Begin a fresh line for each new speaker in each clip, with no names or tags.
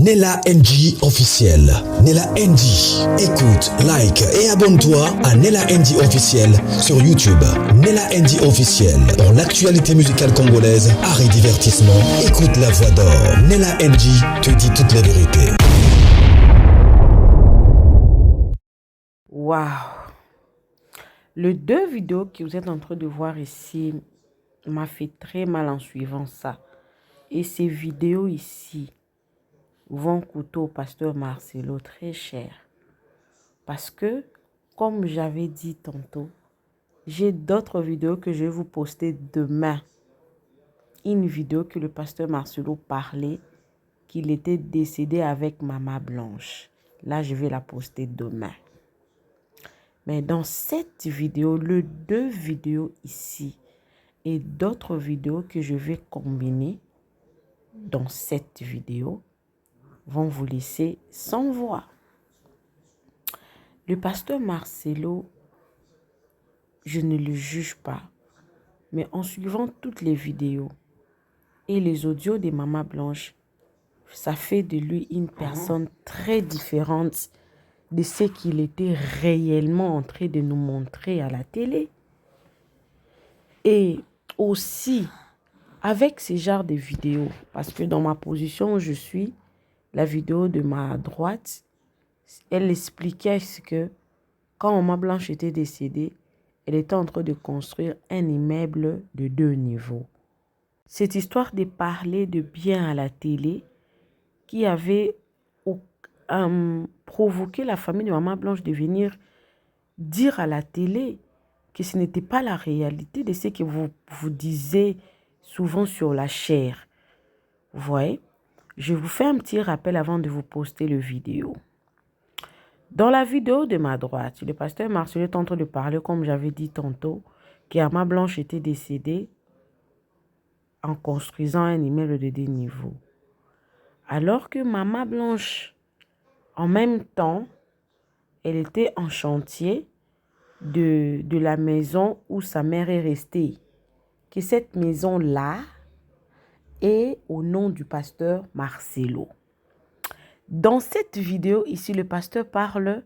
Nella NG officiel. Nella NG. Écoute, like et abonne-toi à Nella NG officiel sur YouTube. Nella NG officiel. Pour l'actualité musicale congolaise, art et divertissement, écoute la voix d'or. Nella NG te dit toute la vérité.
Waouh! Les deux vidéos que vous êtes en train de voir ici m'a fait très mal en suivant ça. Et ces vidéos ici vont coûter au pasteur Marcelo très cher. Parce que, comme j'avais dit tantôt, j'ai d'autres vidéos que je vais vous poster demain. Une vidéo que le pasteur Marcelo parlait qu'il était décédé avec Maman Blanche. Là, je vais la poster demain. Mais dans cette vidéo, les deux vidéos ici et d'autres vidéos que je vais combiner dans cette vidéo vont vous laisser sans voix. Le pasteur Marcelo, je ne le juge pas, mais en suivant toutes les vidéos et les audios de Maman Blanche, ça fait de lui une personne très différente de ce qu'il était réellement en train de nous montrer à la télé. Et aussi, avec ce genre de vidéos, parce que dans ma position où je suis, la vidéo de ma droite, elle expliquait que quand Maman Blanche était décédée, elle était en train de construire un immeuble de 2 niveaux. Cette histoire de parler de bien à la télé qui avait provoqué la famille de Maman Blanche de venir dire à la télé que ce n'était pas la réalité de ce que vous disiez souvent sur la chair. Vous voyez? Je vous fais un petit rappel avant de vous poster le vidéo. Dans la vidéo de ma droite, le pasteur Marcelo est en train de parler, comme j'avais dit tantôt, que Maman Blanche était décédée en construisant un immeuble de 2 niveaux. Alors que Maman Blanche, en même temps, elle était en chantier de la maison où sa mère est restée. Que cette maison-là est au nom du pasteur Marcelo. Dans cette vidéo ici, le pasteur parle,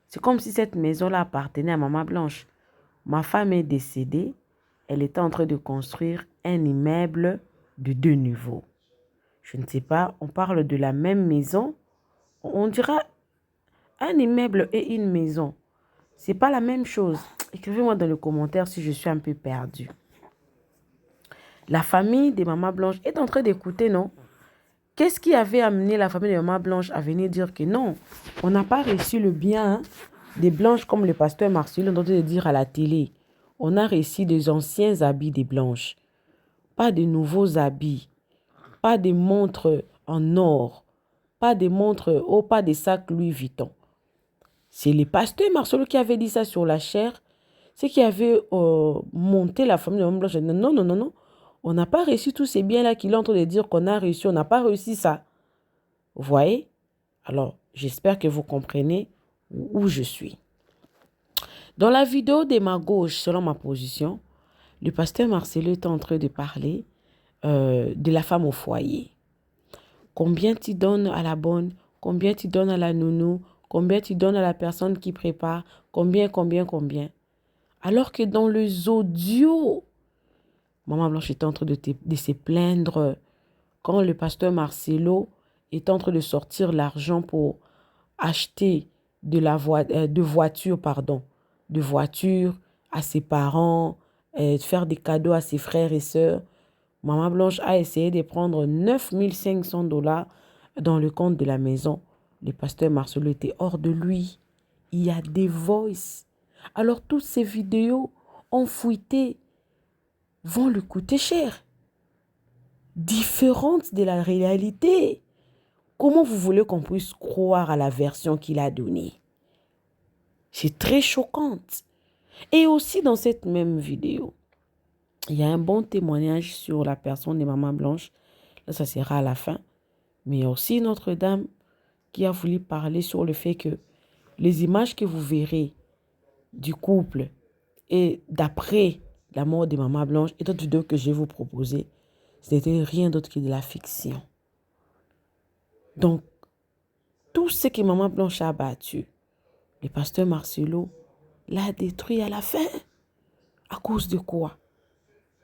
c'est comme si cette maison-là appartenait à Maman Blanche. Ma femme est décédée, elle était en train de construire un immeuble de 2 niveaux. Je ne sais pas, on parle de la même maison. On dira un immeuble et une maison. C'est pas la même chose. Écrivez-moi dans les commentaires si je suis un peu perdue. La famille de Maman Blanche est en train d'écouter, non? Qu'est-ce qui avait amené la famille de Maman Blanche à venir dire que non, on n'a pas reçu le bien des Blanches comme le pasteur Marcelo est en train de dire à la télé. On a reçu des anciens habits des Blanches. Pas de nouveaux habits. Pas de montres en or. Pas de montres, pas de sacs Louis Vuitton. C'est le pasteur Marcelo qui avait dit ça sur la chair. C'est qui avait monté la famille de Maman Blanche. Non, non, non, non. On n'a pas reçu tous ces biens-là qu'il est en train de dire qu'on a reçu. On n'a pas réussi ça. Vous voyez? Alors, j'espère que vous comprenez où je suis. Dans la vidéo de ma gauche, selon ma position, le pasteur Marcelo est en train de parler de la femme au foyer. Combien tu donnes à la bonne? Combien tu donnes à la nounou? Combien tu donnes à la personne qui prépare? Combien? Alors que dans les audios, Maman Blanche est en train de se plaindre quand le pasteur Marcelo est en train de sortir l'argent pour acheter de voitures à ses parents, faire des cadeaux à ses frères et sœurs. Maman Blanche a essayé de prendre 9 500 $ dans le compte de la maison. Le pasteur Marcelo était hors de lui. Il y a des voices. Alors toutes ces vidéos ont fuité, vont lui coûter cher. Différentes de la réalité. Comment vous voulez qu'on puisse croire à la version qu'il a donnée? C'est très choquant. Et aussi dans cette même vidéo, il y a un bon témoignage sur la personne de Maman Blanche. Là, ça sera à la fin. Mais il y a aussi notre dame qui a voulu parler sur le fait que les images que vous verrez du couple et d'après la mort de Maman Blanche et d'autres vidéos que je vais vous proposer, ce n'était rien d'autre que de la fiction. Donc, tout ce que Maman Blanche a battu, le pasteur Marcelo l'a détruit à la fin. À cause de quoi?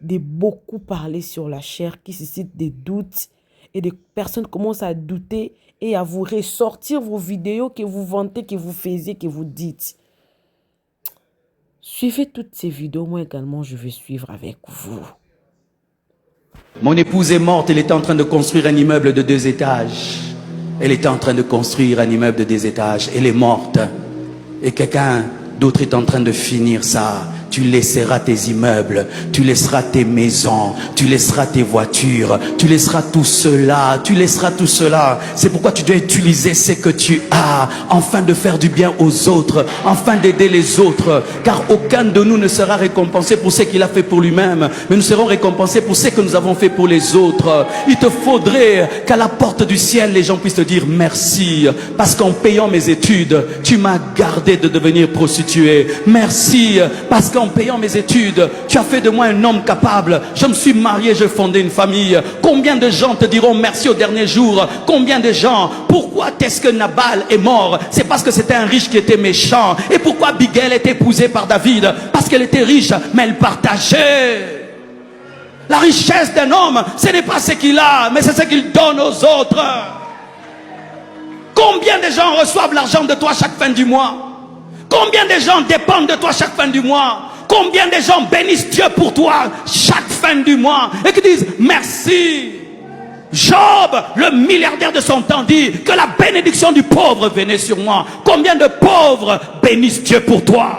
De beaucoup parler sur la chair qui suscite des doutes et des personnes commencent à douter et à vous ressortir vos vidéos que vous vantez, que vous faisiez, que vous dites. Suivez toutes ces vidéos, moi également je vais suivre avec vous.
Mon épouse est morte, elle était en train de construire un immeuble de 2 étages. Elle était en train de construire un immeuble de 2 étages. Elle est morte. Et quelqu'un d'autre est en train de finir ça. Tu laisseras tes immeubles, tu laisseras tes maisons, tu laisseras tes voitures, tu laisseras tout cela, tu laisseras tout cela. C'est pourquoi tu dois utiliser ce que tu as, afin de faire du bien aux autres, afin d'aider les autres. Car aucun de nous ne sera récompensé pour ce qu'il a fait pour lui-même, mais nous serons récompensés pour ce que nous avons fait pour les autres. Il te faudrait qu'à la porte du ciel, les gens puissent te dire merci, parce qu'en payant mes études, tu m'as gardé de devenir prostituée. Merci, parce qu'en payant mes études, tu as fait de moi un homme capable. Je me suis marié, j'ai fondé une famille. Combien de gens te diront merci au dernier jour? Combien de gens? Pourquoi est-ce que Nabal est mort? C'est parce que c'était un riche qui était méchant. Et pourquoi Abigail était épousée par David? Parce qu'elle était riche, mais elle partageait. La richesse d'un homme, ce n'est pas ce qu'il a, mais c'est ce qu'il donne aux autres. Combien de gens reçoivent l'argent de toi chaque fin du mois? Combien de gens dépendent de toi chaque fin du mois? Combien de gens bénissent Dieu pour toi chaque fin du mois et qui disent merci? Job, le milliardaire de son temps, dit que la bénédiction du pauvre venait sur moi. Combien de pauvres bénissent Dieu pour toi?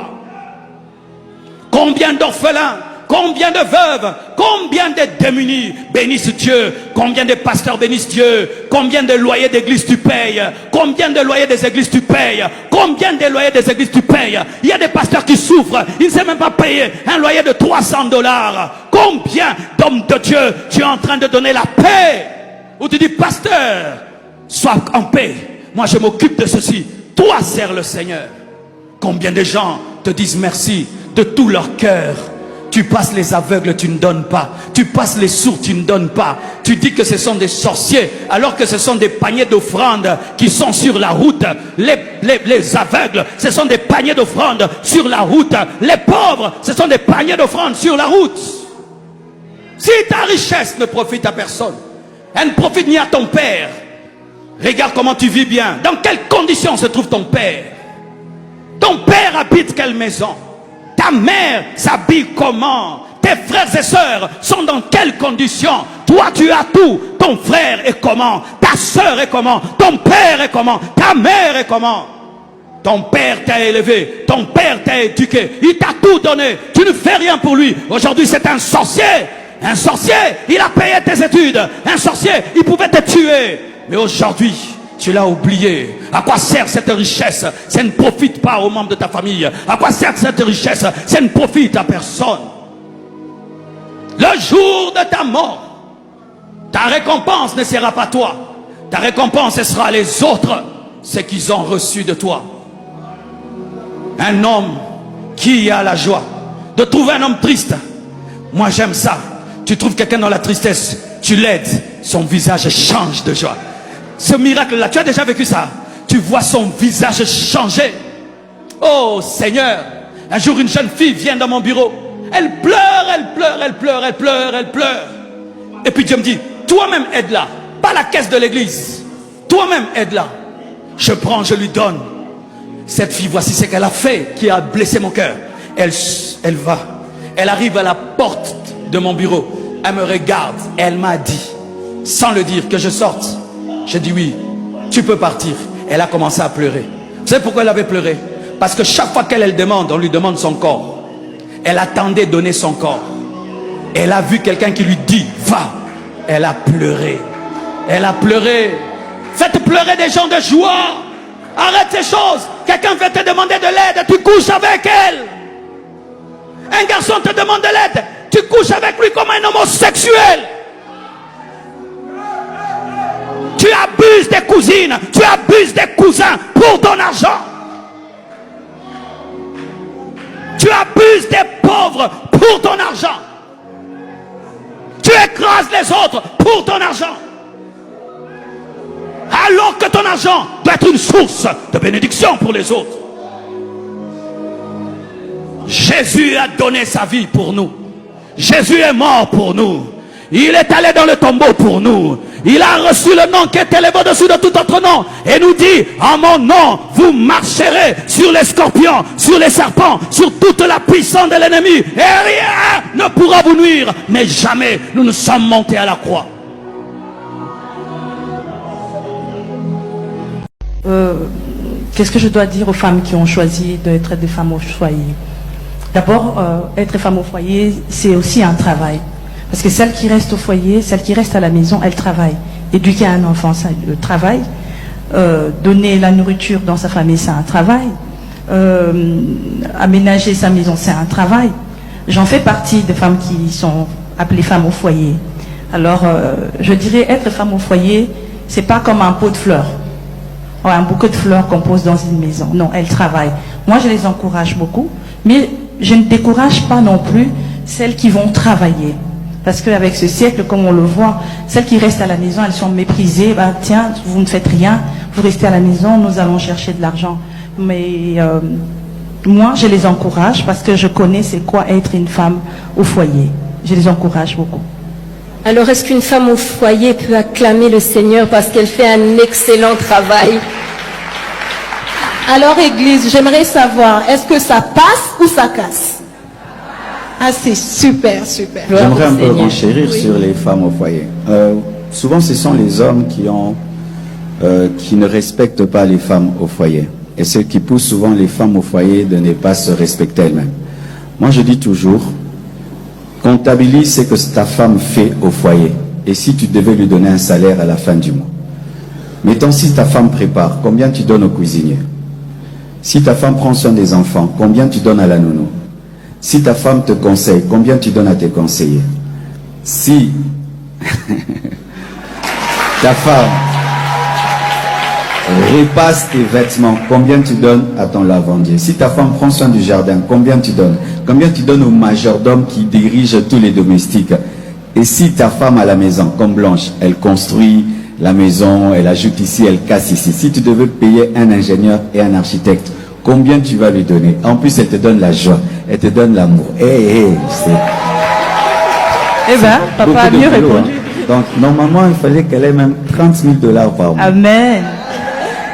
Combien d'orphelins? Combien de veuves, combien de démunis bénissent Dieu? Combien de pasteurs bénissent Dieu? Combien de loyers d'église tu payes? Combien de loyers des églises tu payes? Combien de loyers des églises tu payes? Il y a des pasteurs qui souffrent, ils ne savent même pas payer un loyer de $300. Combien d'hommes de Dieu tu es en train de donner la paix? Ou tu dis, pasteur, sois en paix, moi je m'occupe de ceci, toi sers le Seigneur. Combien de gens te disent merci de tout leur cœur? Tu passes les aveugles, tu ne donnes pas. Tu passes les sourds, tu ne donnes pas. Tu dis que ce sont des sorciers, alors que ce sont des paniers d'offrandes qui sont sur la route. Les aveugles, ce sont des paniers d'offrandes sur la route. Les pauvres, ce sont des paniers d'offrandes sur la route. Si ta richesse ne profite à personne, elle ne profite ni à ton père. Regarde comment tu vis bien. Dans quelles conditions se trouve ton père? Ton père habite quelle maison? Ta mère s'habille comment? Tes frères et sœurs sont dans quelles conditions? Toi tu as tout. Ton frère est comment? Ta sœur est comment? Ton père est comment? Ta mère est comment? Ton père t'a élevé, ton père t'a éduqué, il t'a tout donné, tu ne fais rien pour lui. Aujourd'hui c'est un sorcier. Un sorcier, il a payé tes études. Un sorcier, il pouvait te tuer. Mais aujourd'hui, tu l'as oublié. À quoi sert cette richesse? Ça ne profite pas aux membres de ta famille. À quoi sert cette richesse? Ça ne profite à personne. Le jour de ta mort, ta récompense ne sera pas toi. Ta récompense, ce sera les autres, ce qu'ils ont reçu de toi. Un homme qui a la joie de trouver un homme triste. Moi j'aime ça. Tu trouves quelqu'un dans la tristesse, tu l'aides, son visage change de joie. Ce miracle-là, tu as déjà vécu ça? Tu vois son visage changer. Oh Seigneur, un jour une jeune fille vient dans mon bureau. Elle pleure, elle pleure, elle pleure, elle pleure, elle pleure. Et puis Dieu me dit, toi-même aide-la. Pas la caisse de l'église. Toi-même aide-la. Je prends, je lui donne. Cette fille, voici ce qu'elle a fait, qui a blessé mon cœur. Elle va. Elle arrive à la porte de mon bureau. Elle me regarde. Elle m'a dit, sans le dire, que je sorte. J'ai dit oui, tu peux partir. Elle a commencé à pleurer. Vous savez pourquoi elle avait pleuré? Parce que chaque fois qu'elle demande, on lui demande son corps. Elle attendait donner son corps. Elle a vu quelqu'un qui lui dit, va. Elle a pleuré. Elle a pleuré. Faites pleurer des gens de joie. Arrête ces choses. Quelqu'un veut te demander de l'aide, tu couches avec elle. Un garçon te demande de l'aide, tu couches avec lui comme un homosexuel. Tu abuses des cousines, tu abuses des cousins pour ton argent. Tu abuses des pauvres pour ton argent. Tu écrases les autres pour ton argent. Alors que ton argent doit être une source de bénédiction pour les autres. Jésus a donné sa vie pour nous. Jésus est mort pour nous. Il est allé dans le tombeau pour nous. Il a reçu le nom qui est élevé au-dessus de tout autre nom. Et nous dit, en mon nom, vous marcherez sur les scorpions, sur les serpents, sur toute la puissance de l'ennemi. Et rien ne pourra vous nuire. Mais jamais nous ne sommes montés à la croix.
Qu'est-ce que je dois dire aux femmes qui ont choisi d'être des femmes au foyer? D'abord, être femme au foyer, c'est aussi un travail. Parce que celle qui reste au foyer, celle qui reste à la maison, elle travaille. Éduquer un enfant, c'est le travail. Donner la nourriture dans sa famille, c'est un travail. Aménager sa maison, c'est un travail. J'en fais partie des femmes qui sont appelées femmes au foyer. Alors, je dirais, être femme au foyer, c'est pas comme un pot de fleurs. Ou un bouquet de fleurs qu'on pose dans une maison. Non, elles travaillent. Moi, je les encourage beaucoup. Mais je ne décourage pas non plus celles qui vont travailler. Parce qu'avec ce siècle, comme on le voit, celles qui restent à la maison, elles sont méprisées. Bah, tiens, vous ne faites rien, vous restez à la maison, nous allons chercher de l'argent. Mais moi, je les encourage parce que je connais c'est quoi être une femme au foyer. Je les encourage beaucoup.
Alors, est-ce qu'une femme au foyer peut acclamer le Seigneur parce qu'elle fait un excellent travail?
Alors, Église, j'aimerais savoir, est-ce que ça passe ou ça casse? Ah, c'est super, super.
J'aimerais un peu renchérir sur les femmes au foyer. Souvent, ce sont les hommes qui ne respectent pas les femmes au foyer. Et ce qui pousse souvent les femmes au foyer de ne pas se respecter elles-mêmes. Moi, je dis toujours, comptabilise ce que ta femme fait au foyer. Et si tu devais lui donner un salaire à la fin du mois. Mettons, si ta femme prépare, combien tu donnes au cuisinier? Si ta femme prend soin des enfants, combien tu donnes à la nounou? Si ta femme te conseille, combien tu donnes à tes conseillers? Si ta femme repasse tes vêtements, combien tu donnes à ton lavandier? Si ta femme prend soin du jardin, combien tu donnes? Combien tu donnes au majordome qui dirige tous les domestiques? Et si ta femme à la maison, comme Blanche, elle construit la maison, elle ajoute ici, elle casse ici. Si tu devais payer un ingénieur et un architecte, combien tu vas lui donner? En plus, elle te donne la joie, elle te donne l'amour. C'est...
Eh bien, papa a mieux répondu.
Hein. Donc, normalement, il fallait qu'elle ait même 30 000 $ par mois.
Amen.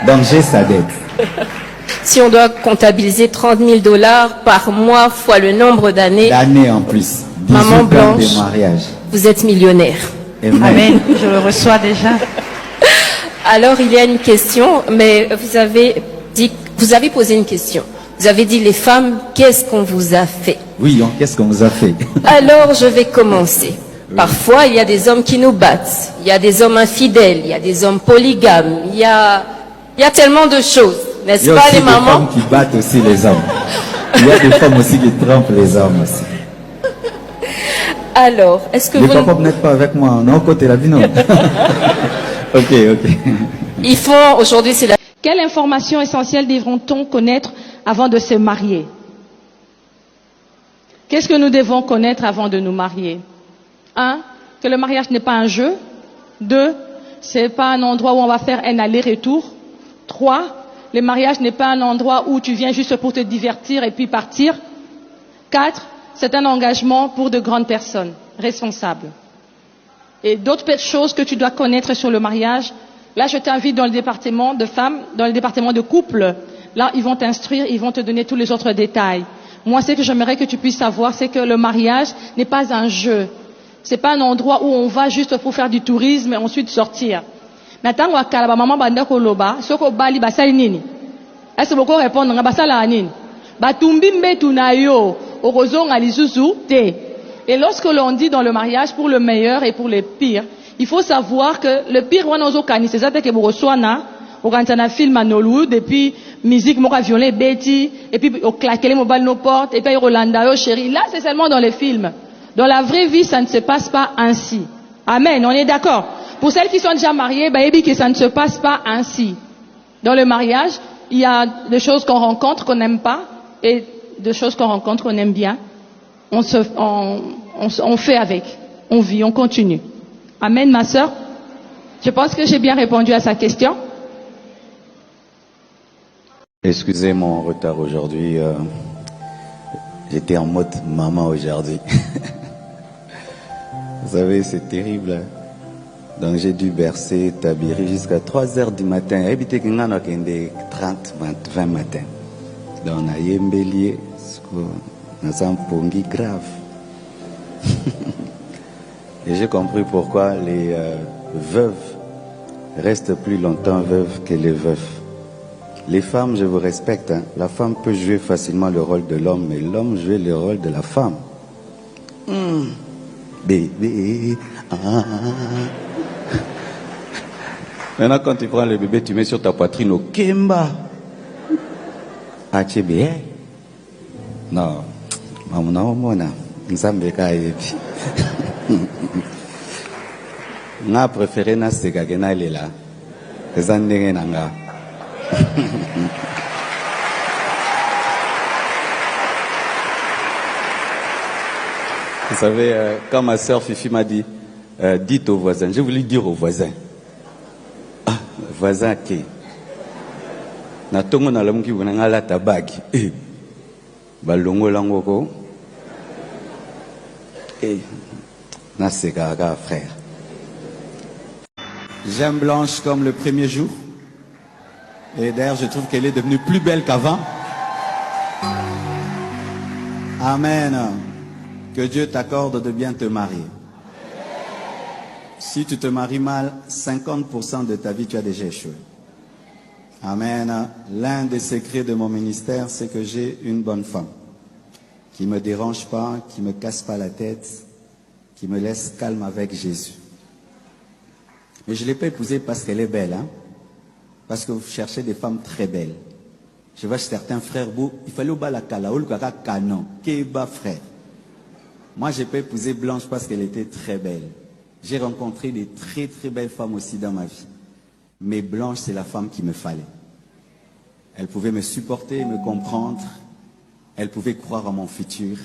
Donc, j'ai sa dette.
Si on doit comptabiliser 30 000 $ par mois fois le nombre d'années.
D'années en plus.
Maman Blanche,
de mariage.
vous êtes millionnaire.
Amen.
Amen. Je le reçois déjà.
Alors, il y a une question, mais vous avez posé une question. Vous avez dit, les femmes, qu'est-ce qu'on vous a fait?
Oui, qu'est-ce qu'on vous a fait?
Alors, je vais commencer. Parfois, il y a des hommes qui nous battent. Il y a des hommes infidèles. Il y a des hommes polygames. Il y a tellement de choses. N'est-ce pas, les mamans?
Il y a aussi des femmes qui battent aussi les hommes. Il y a des femmes aussi qui trompent les hommes aussi.
Alors, est-ce que
les papas n'êtes pas avec moi? Non, côté la vie, non. Ok.
Ils font, aujourd'hui, c'est la...
Quelle information essentielle devront-on connaître avant de se marier? Qu'est-ce que nous devons connaître avant de nous marier? 1. Que le mariage n'est pas un jeu. 2. C'est pas un endroit où on va faire un aller-retour. 3. Le mariage n'est pas un endroit où tu viens juste pour te divertir et puis partir. 4. C'est un engagement pour de grandes personnes responsables. Et d'autres choses que tu dois connaître sur le mariage. Là, je t'invite dans le département de femmes, dans le département de couple. Là, ils vont t'instruire, ils vont te donner tous les autres détails. Moi, ce que j'aimerais que tu puisses savoir, c'est que le mariage n'est pas un jeu. C'est pas un endroit où on va juste pour faire du tourisme et ensuite sortir. Maintenant, maman banda koloba, soko bali basali nini? Est-ce que vous pouvez répondre nga basala nini? Batumbi mbetu na yo, okozonga lisusu te. Et lorsque l'on dit dans le mariage pour le meilleur et pour le pire, il faut savoir que le pire wana ozokani c'est ça que vous reçoana, okantana film à Hollywood et puis musique moka violée Betty et puis au claquer les mobiles nos portes et puis Rolanda yo chérie. Là, c'est seulement dans les films. Dans la vraie vie, ça ne se passe pas ainsi. Amen, on est d'accord. Pour celles qui sont déjà mariées, que ça ne se passe pas ainsi. Dans le mariage, il y a des choses qu'on rencontre qu'on n'aime pas et des choses qu'on rencontre qu'on aime bien. On fait avec, on vit, on continue. Amen, ma sœur. Je pense que j'ai bien répondu à sa question.
Excusez mon retard aujourd'hui. J'étais en mode maman aujourd'hui. Vous savez, c'est terrible. Hein? Donc j'ai dû bercer Tabiri jusqu'à 3 heures du matin. Habité qu'il y en a 30, 20 matin. Donc on a eu un bélier. On a un pongi grave. Et j'ai compris pourquoi les veuves restent plus longtemps veuves que les veufs. Les femmes, je vous respecte. Hein. La femme peut jouer facilement le rôle de l'homme, mais l'homme joue le rôle de la femme. Bébé. Ah. Maintenant, quand tu prends le bébé, tu mets sur ta poitrine au Kemba. Ah, tu es bien? Non. Maman, mona. Nzambeka yebi. N'a préféré na segagena lela. Ezandenge nanga. Vous savez, quand ma soeur Fifi m'a dit, dites aux voisins, j'ai voulu dire aux voisins. Ah, voisin qui? Na tongo na lamu ki bunanga la tabaki. Balongo langoko. Na segaga frère. J'aime Blanche comme le premier jour. Et d'ailleurs, je trouve qu'elle est devenue plus belle qu'avant. Amen. Que Dieu t'accorde de bien te marier. Si tu te maries mal, 50% de ta vie, tu as déjà échoué. Amen. L'un des secrets de mon ministère, c'est que j'ai une bonne femme. Qui ne me dérange pas, qui ne me casse pas la tête, qui me laisse calme avec Jésus. Mais je ne l'ai pas épousée parce qu'elle est belle, hein? Parce que vous cherchez des femmes très belles. Je vois certains frères beaux, il fallait au bas la kala, ou kaka canon, keba frère. Moi, je n'ai pas épousé Blanche parce qu'elle était très belle. J'ai rencontré des très très belles femmes aussi dans ma vie. Mais Blanche, c'est la femme qu'il me fallait. Elle pouvait me supporter, me comprendre. Elle pouvait croire à mon futur.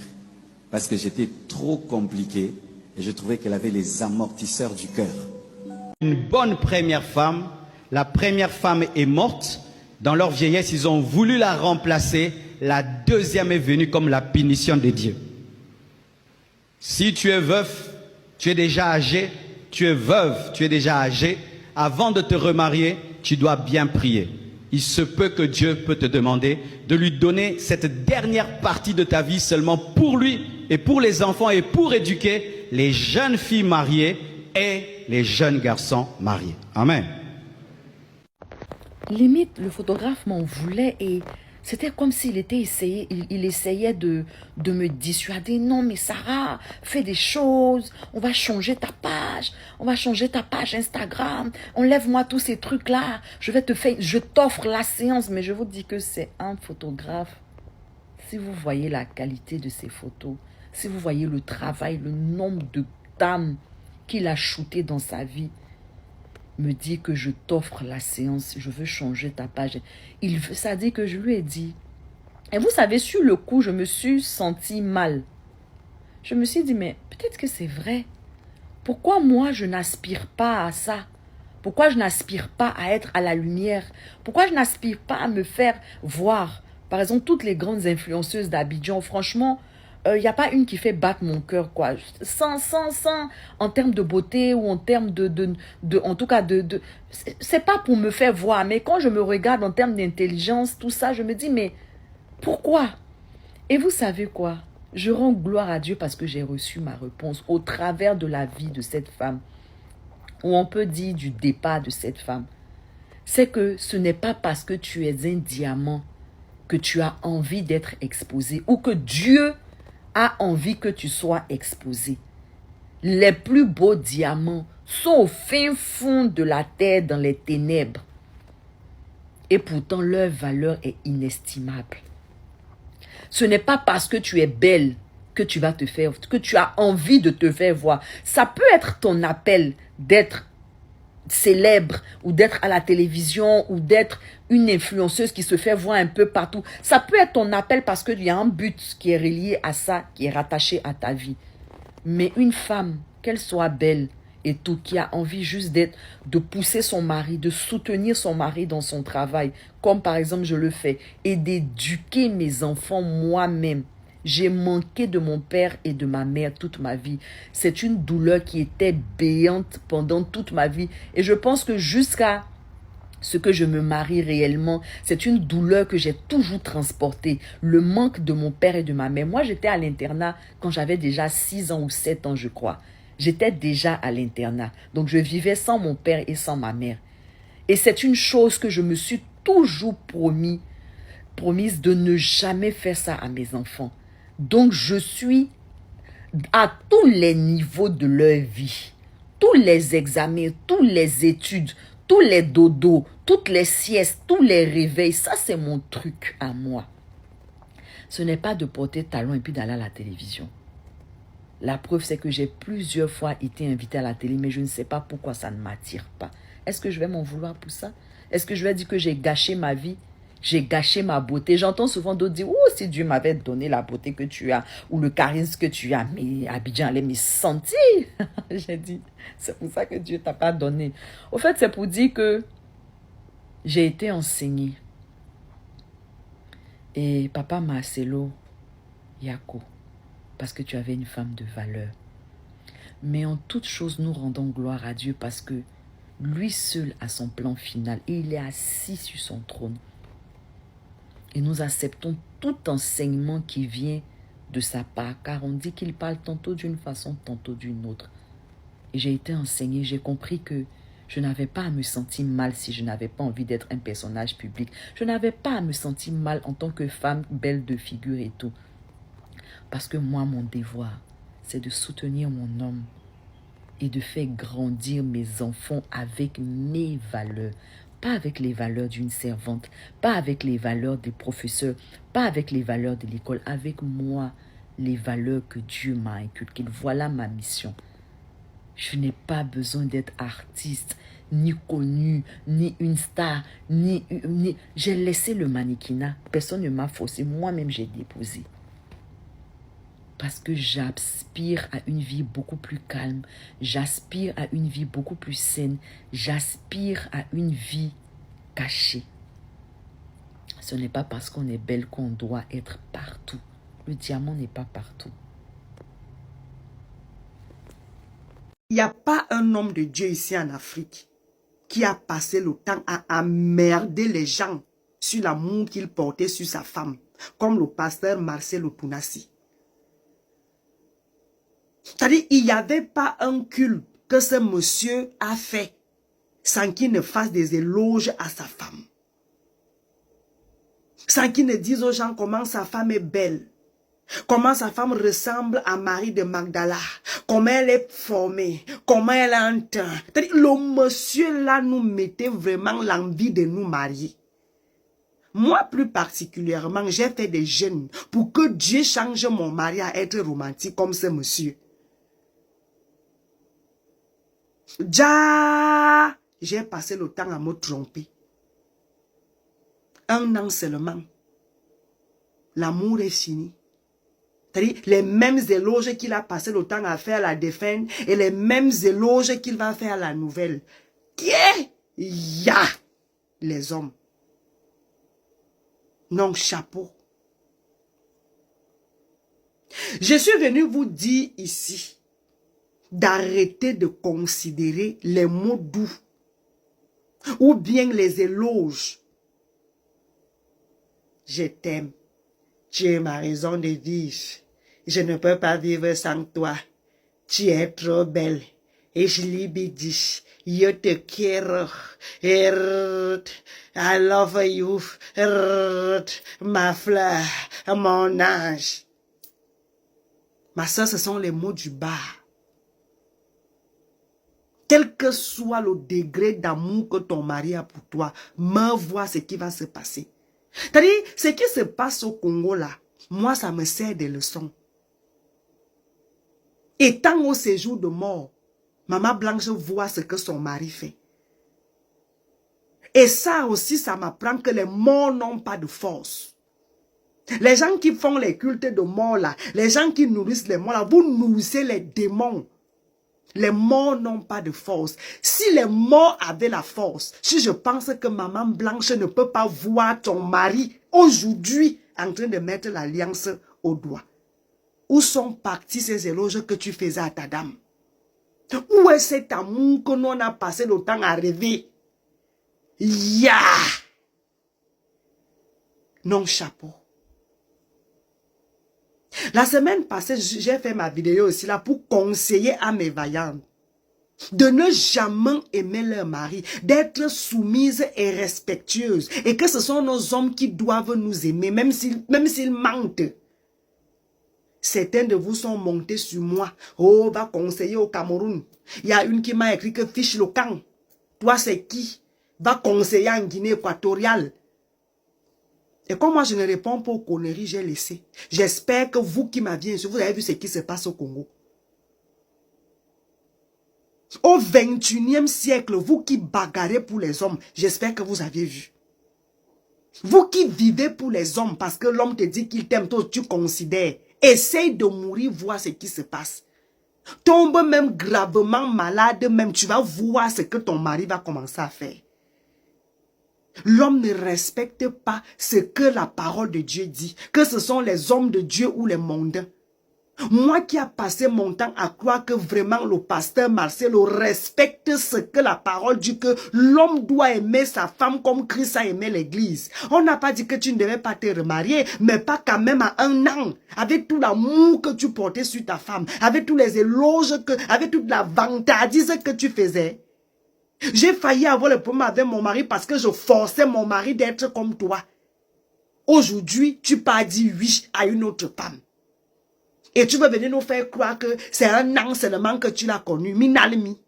Parce que j'étais trop compliqué et je trouvais qu'elle avait les amortisseurs du cœur. Une bonne première femme. La première femme est morte. Dans leur vieillesse, ils ont voulu la remplacer. La deuxième est venue comme la punition de Dieu. Si tu es veuf, tu es déjà âgé. Tu es veuve, tu es déjà âgé. Avant de te remarier, tu dois bien prier. Il se peut que Dieu peut te demander de lui donner cette dernière partie de ta vie seulement pour lui et pour les enfants et pour éduquer les jeunes filles mariées et les jeunes garçons mariés. Amen.
Limite, le photographe m'en voulait et c'était comme s'il essayait de me dissuader. Non, mais Sarah, fais des choses. On va changer ta page. On va changer ta page Instagram. Enlève-moi tous ces trucs-là. Je t'offre la séance. Mais je vous dis que c'est un photographe. Si vous voyez la qualité de ces photos, si vous voyez le travail, le nombre de dames qu'il a shooté dans sa vie, me dit que je t'offre la séance, je veux changer ta page. Ça dit que je lui ai dit. Et vous savez, sur le coup, je me suis senti mal. Je me suis dit, mais peut-être que c'est vrai. Pourquoi moi, je n'aspire pas à ça? Pourquoi je n'aspire pas à être à la lumière? Pourquoi je n'aspire pas à me faire voir? Par exemple, toutes les grandes influenceuses d'Abidjan, franchement, il n'y a pas une qui fait battre mon cœur, quoi. Sans, en termes de beauté ou en termes en tout cas, c'est pas pour me faire voir, mais quand je me regarde en termes d'intelligence, tout ça, je me dis, mais pourquoi? Et vous savez quoi? Je rends gloire à Dieu parce que j'ai reçu ma réponse au travers de la vie de cette femme, ou on peut dire du départ de cette femme. C'est que ce n'est pas parce que tu es un diamant que tu as envie d'être exposé ou que Dieu a envie que tu sois exposé. Les plus beaux diamants sont au fin fond de la terre, dans les ténèbres. Et pourtant, leur valeur est inestimable. Ce n'est pas parce que tu es belle que tu vas te faire, que tu as envie de te faire voir. Ça peut être ton appel d'être célèbre ou d'être à la télévision ou d'être une influenceuse qui se fait voir un peu partout. Ça peut être ton appel parce qu'il y a un but qui est relié à ça, qui est rattaché à ta vie. Mais une femme, qu'elle soit belle et tout, qui a envie juste de pousser son mari, de soutenir son mari dans son travail, comme par exemple je le fais, et d'éduquer mes enfants moi-même. J'ai manqué de mon père et de ma mère toute ma vie. C'est une douleur qui était béante pendant toute ma vie. Et je pense que jusqu'à ce que je me marie réellement, c'est une douleur que j'ai toujours transportée. Le manque de mon père et de ma mère. Moi, j'étais à l'internat quand j'avais déjà 6 ans ou 7 ans, je crois. J'étais déjà à l'internat. Donc, je vivais sans mon père et sans ma mère. Et c'est une chose que je me suis toujours promise de ne jamais faire ça à mes enfants. Donc, je suis à tous les niveaux de leur vie, tous les examens, toutes les études, tous les dodos, toutes les siestes, tous les réveils, ça c'est mon truc à moi. Ce n'est pas de porter talon et puis d'aller à la télévision. La preuve, c'est que j'ai plusieurs fois été invitée à la télé, mais je ne sais pas pourquoi ça ne m'attire pas. Est-ce que je vais m'en vouloir pour ça? Est-ce que je vais dire que j'ai gâché ma vie? J'ai gâché ma beauté. J'entends souvent d'autres dire, oh, si Dieu m'avait donné la beauté que tu as, ou le charisme que tu as, mais Abidjan allait me sentir. J'ai dit, c'est pour ça que Dieu t'a pas donné. Au fait, c'est pour dire que j'ai été enseignée. Et papa Marcelo Yako, parce que tu avais une femme de valeur. Mais en toute chose, nous rendons gloire à Dieu parce que lui seul a son plan final et il est assis sur son trône. Et nous acceptons tout enseignement qui vient de sa part, car on dit qu'il parle tantôt d'une façon, tantôt d'une autre. Et j'ai été enseignée, j'ai compris que je n'avais pas à me sentir mal si je n'avais pas envie d'être un personnage public. Je n'avais pas à me sentir mal en tant que femme belle de figure et tout. Parce que moi, mon devoir, c'est de soutenir mon homme et de faire grandir mes enfants avec mes valeurs. Pas avec les valeurs d'une servante, pas avec les valeurs des professeurs, pas avec les valeurs de l'école, avec moi, les valeurs que Dieu m'a inculquées. Voilà ma mission. Je n'ai pas besoin d'être artiste, ni connu, ni une star, ni... J'ai laissé le mannequinat. Personne ne m'a forcé. Moi-même, j'ai déposé. Parce que j'aspire à une vie beaucoup plus calme. J'aspire à une vie beaucoup plus saine. J'aspire à une vie cachée. Ce n'est pas parce qu'on est belle qu'on doit être partout. Le diamant n'est pas partout.
Il n'y a pas un homme de Dieu ici en Afrique qui a passé le temps à emmerder les gens sur l'amour qu'il portait sur sa femme, comme le pasteur Marcelo Punassi. C'est-à-dire, il n'y avait pas un culte que ce monsieur a fait sans qu'il ne fasse des éloges à sa femme. Sans qu'il ne dise aux gens comment sa femme est belle. Comment sa femme ressemble à Marie de Magdala. Comment elle est formée. Comment elle a un teint. C'est-à-dire, le monsieur là nous mettait vraiment l'envie de nous marier. Moi, plus particulièrement, j'ai fait des jeûnes pour que Dieu change mon mari à être romantique comme ce monsieur. Déjà, j'ai passé le temps à me tromper. 1 an seulement. L'amour est fini. C'est-à-dire, les mêmes éloges qu'il a passé le temps à faire à la défunte et les mêmes éloges qu'il va faire à la nouvelle. Qui est? Ya! Les hommes. Non, chapeau. Je suis venu vous dire ici d'arrêter de considérer les mots doux ou bien les éloges. Je t'aime. Tu es ma raison de vivre. Je ne peux pas vivre sans toi. Tu es trop belle. Et je lui dis, je te quiero. I love you. Ma fleur, mon ange. Ma soeur, ce sont les mots du bas. Quel que soit le degré d'amour que ton mari a pour toi, me vois ce qui va se passer. C'est-à-dire, ce qui se passe au Congo là, moi ça me sert de leçon. Étant au séjour de mort, Maman Blanche voit ce que son mari fait. Et ça aussi, ça m'apprend que les morts n'ont pas de force. Les gens qui font les cultes de mort là, les gens qui nourrissent les morts là, vous nourrissez les démons. Les morts n'ont pas de force. Si les morts avaient la force, si je pense que maman Blanche ne peut pas voir ton mari aujourd'hui en train de mettre l'alliance au doigt, où sont partis ces éloges que tu faisais à ta dame? Où est cet amour que nous on a passé le temps à rêver? Ya! Non, chapeau. La semaine passée, j'ai fait ma vidéo aussi là pour conseiller à mes vaillantes de ne jamais aimer leur mari, d'être soumises et respectueuses, et que ce sont nos hommes qui doivent nous aimer, même s'ils mentent. Certains de vous sont montés sur moi. Oh, va conseiller au Cameroun. Il y a une qui m'a écrit que fiche le camp. Toi, c'est qui? Va conseiller en Guinée équatoriale. Et comme moi, je ne réponds pas aux conneries, j'ai laissé. J'espère que vous qui m'aviez insulté, vous avez vu ce qui se passe au Congo. Au 21e siècle, vous qui bagarrez pour les hommes, j'espère que vous aviez vu. Vous qui vivez pour les hommes, parce que l'homme te dit qu'il t'aime, toi tu considères. Essaye de mourir, voir ce qui se passe. Tombe même gravement malade, même tu vas voir ce que ton mari va commencer à faire. L'homme ne respecte pas ce que la parole de Dieu dit, que ce sont les hommes de Dieu ou les mondains. Moi qui a passé mon temps à croire que vraiment le pasteur Marcelo respecte ce que la parole dit, que l'homme doit aimer sa femme comme Christ a aimé l'église. On n'a pas dit que tu ne devais pas te remarier, mais pas quand même à 1 an, avec tout l'amour que tu portais sur ta femme, avec tous les éloges, avec toute la vantardise que tu faisais. J'ai failli avoir le problème avec mon mari parce que je forçais mon mari d'être comme toi. Aujourd'hui, tu pas dit oui à une autre femme. Et tu veux venir nous faire croire que c'est 1 an seulement que tu l'as connu. Minalmi.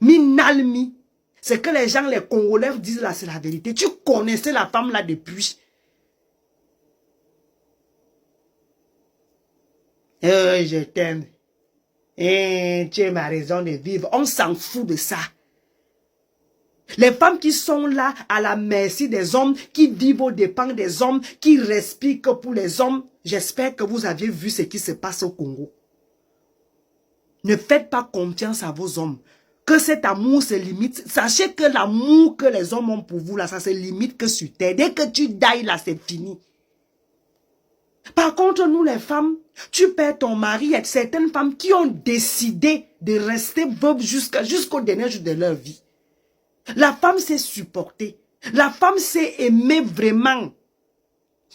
Minalmi. C'est que les gens, les Congolais disent là, c'est la vérité. Tu connaissais la femme là depuis. Je t'aime. Et tu es ma raison de vivre. On s'en fout de ça. Les femmes qui sont là à la merci des hommes, qui vivent aux dépens des hommes, qui respirent que pour les hommes, j'espère que vous aviez vu ce qui se passe au Congo. Ne faites pas confiance à vos hommes. Que cet amour se limite. Sachez que l'amour que les hommes ont pour vous, là, ça se limite que sur terre. Dès que tu dailles, là, c'est fini. Par contre, nous les femmes, tu perds ton mari. Il y a certaines femmes qui ont décidé de rester veuves jusqu'au dernier jour de leur vie. La femme s'est supportée. La femme s'est aimée vraiment.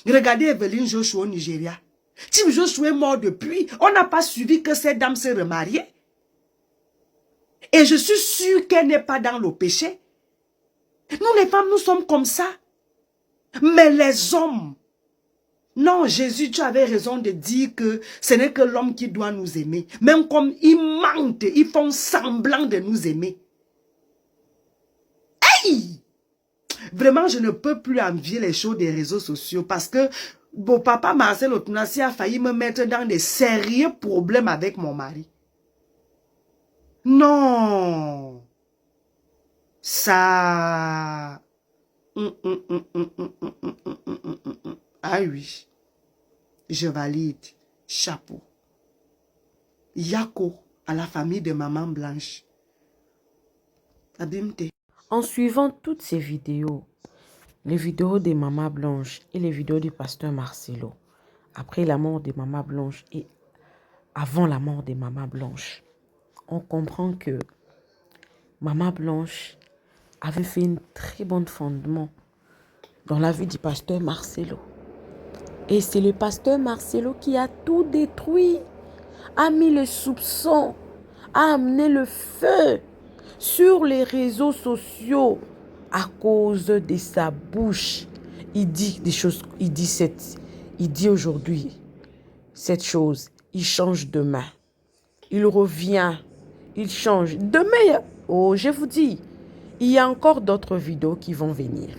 Regardez Evelyn Joshua au Nigeria. Tim Joshua est mort depuis. On n'a pas suivi que cette dame s'est remariée. Et je suis sûre qu'elle n'est pas dans le péché. Nous les femmes, nous sommes comme ça. Mais les hommes... Non, Jésus, tu avais raison de dire que ce n'est que l'homme qui doit nous aimer. Même comme ils mentent, ils font semblant de nous aimer. Hey! Vraiment, je ne peux plus envier les choses des réseaux sociaux parce que mon papa Marcel Otunasi a failli me mettre dans des sérieux problèmes avec mon mari. Non. Ça... Ah oui. Je valide. Chapeau. Yako à la famille de Maman Blanche. Abimte.
En suivant toutes ces vidéos, les vidéos de Maman Blanche et les vidéos du pasteur Marcelo, après la mort de Maman Blanche et avant la mort de Maman Blanche, on comprend que Maman Blanche avait fait un très bon fondement dans la vie du pasteur Marcelo. Et c'est le pasteur Marcelo qui a tout détruit, a mis le soupçon, a amené le feu sur les réseaux sociaux à cause de sa bouche. Il dit des choses, il dit aujourd'hui cette chose, il change demain. Il revient, il change. Demain, oh, je vous dis, il y a encore d'autres vidéos qui vont venir.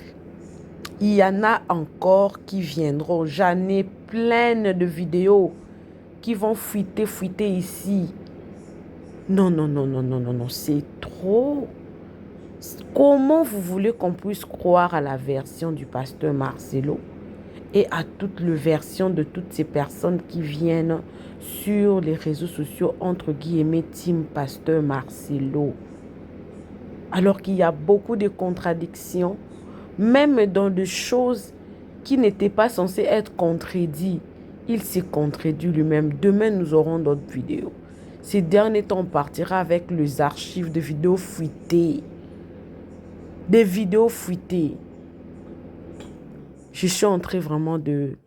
Il y en a encore qui viendront. J'en ai plein de vidéos qui vont fuiter ici. Non, c'est trop. Comment vous voulez qu'on puisse croire à la version du pasteur Marcelo et à toute le version de toutes ces personnes qui viennent sur les réseaux sociaux, entre guillemets, Team Pasteur Marcelo. Alors qu'il y a beaucoup de contradictions, même dans des choses qui n'étaient pas censées être contredites. Il s'est contredit lui-même. Demain, nous aurons d'autres vidéos. Ces derniers temps, on partira avec les archives de vidéos fuitées. Des vidéos fuitées. Je suis entrée vraiment de...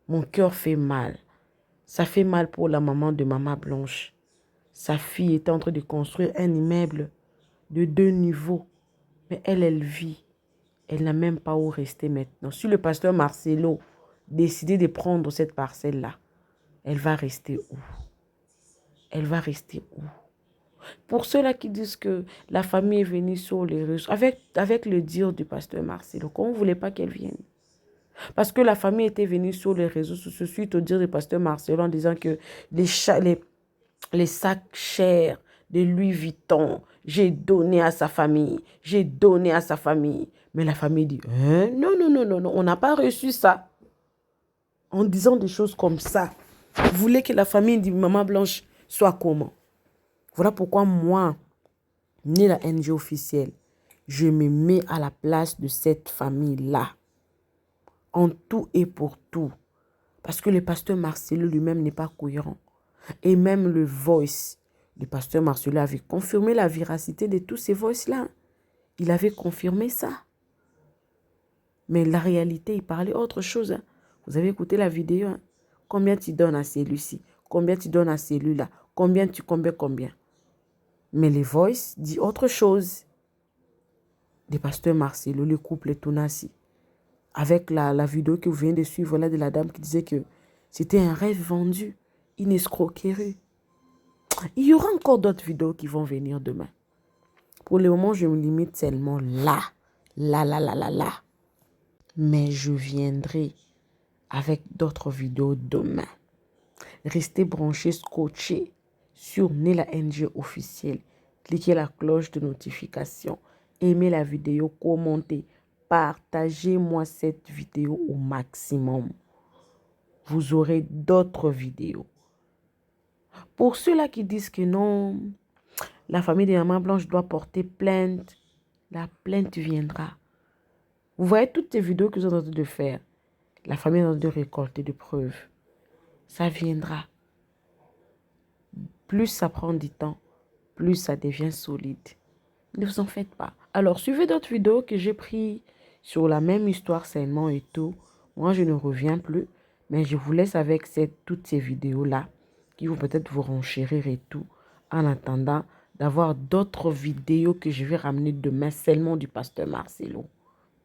Mon cœur fait mal. Ça fait mal pour la maman de Maman Blanche. Sa fille était en train de construire un immeuble de 2 niveaux. Mais elle vit. Elle n'a même pas où rester maintenant. Si le pasteur Marcelo décidait de prendre cette parcelle-là, elle va rester où? Elle va rester où? Pour ceux-là qui disent que la famille est venue sur les réseaux, avec le dire du pasteur Marcelo, qu'on ne voulait pas qu'elle vienne. Parce que la famille était venue sur les réseaux sociaux suite au dire du pasteur Marcelo en disant que les sacs chers de Louis Vuitton, j'ai donné à sa famille. J'ai donné à sa famille. Mais la famille dit, hein? Non, non, non, non, non, on n'a pas reçu ça. En disant des choses comme ça, vous voulez que la famille de Maman Blanche soit comment? Voilà pourquoi moi, né la NG officielle, je me mets à la place de cette famille-là. En tout et pour tout. Parce que le pasteur Marcelo lui-même n'est pas cohérent. Et même le voice, le pasteur Marcelo avait confirmé la véracité de tous ces voices-là. Il avait confirmé ça. Mais la réalité, il parlait autre chose. Hein. Vous avez écouté la vidéo. Hein? Combien tu donnes à celui-ci? Combien tu donnes à celui-là? Combien? Mais les voices dit autre chose. Le pasteur Marcelo, le couple Tounassi. Avec la vidéo que vous venez de suivre là de la dame qui disait que c'était un rêve vendu, une escroquerie. Il y aura encore d'autres vidéos qui vont venir demain. Pour le moment, je me limite seulement là. Là. Mais je viendrai avec d'autres vidéos demain. Restez branchés, scotchés sur Nela NG officiel. Cliquez la cloche de notification. Aimez la vidéo, commentez. Partagez-moi cette vidéo au maximum. Vous aurez d'autres vidéos. Pour ceux-là qui disent que non, la famille de Maman Blanche doit porter plainte, la plainte viendra. Vous voyez toutes ces vidéos que vous êtes en train de faire. La famille est en train de récolter des preuves. Ça viendra. Plus ça prend du temps, plus ça devient solide. Ne vous en faites pas. Alors, suivez d'autres vidéos que j'ai prises sur la même histoire seulement et tout. Moi, je ne reviens plus. Mais je vous laisse avec toutes ces vidéos-là qui vont peut-être vous renchérir et tout. En attendant d'avoir d'autres vidéos que je vais ramener demain seulement du pasteur Marcelo.